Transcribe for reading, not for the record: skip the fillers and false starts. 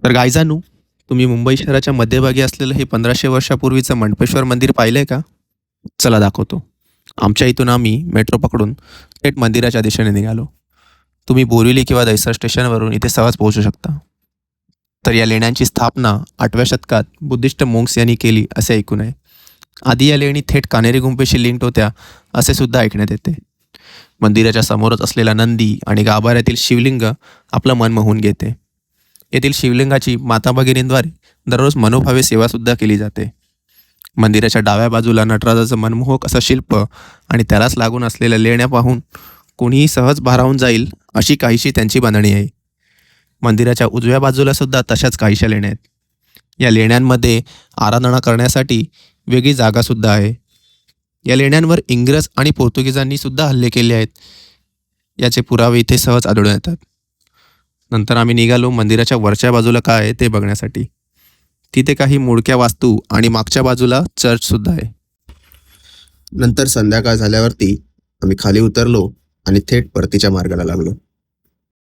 तर गायजानू, तुम्ही मुंबई शहराच्या मध्यभागी असलेलं हे 1500 वर्षापूर्वीचं मंडपेश्वर मंदिर पाहिलंय का? चला दाखवतो. आमच्या इथून आम्ही मेट्रो पकडून थेट मंदिराच्या दिशेने निघालो. तुम्ही बोरिवली किंवा दहिसर स्टेशनवरून इथे सहज पोहोचू शकता. तर या लेण्यांची स्थापना 8व्या शतकात बुद्धिस्ट मोंक्स यांनी केली असे ऐकून आहे. आधी या लेणी थेट कानेरी गुंफेशी लिंक्ड होत्या असे सुद्धा ऐकण्यात येते. मंदिराच्या समोरच असलेला नंदी आणि गाभाऱ्यातील शिवलिंग आपलं मन मोहून घेते. येथील शिवलिंगाची माता भगिनींद्वारे दररोज मनोभावे सेवासुद्धा केली जाते. मंदिराच्या डाव्या बाजूला नटराजाचं मनमोहक असं शिल्प आणि त्यालाच लागून असलेल्या लेण्या पाहून कोणीही सहज भारावून जाईल अशी काहीशी त्यांची बांधणी आहे. मंदिराच्या उजव्या बाजूला सुद्धा तशाच काहीशा लेण्या आहेत. या लेण्यांमध्ये आराधना करण्यासाठी वेगळी जागासुद्धा आहे. या लेण्यांवर इंग्रज आणि पोर्तुगीजांनी सुद्धा हल्ले केले आहेत. याचे पुरावे इथे सहज आढळून येतात. नंतर आम्ही निघालो मंदिराच्या वरच्या बाजूला काय आहे ते बघण्यासाठी. तिथे काही मोडक्या वास्तू आणि मागच्या बाजूला चर्चसुद्धा आहे. नंतर संध्याकाळ झाल्यावरती आम्ही खाली उतरलो आणि थेट परतीच्या मार्गाला लागलो.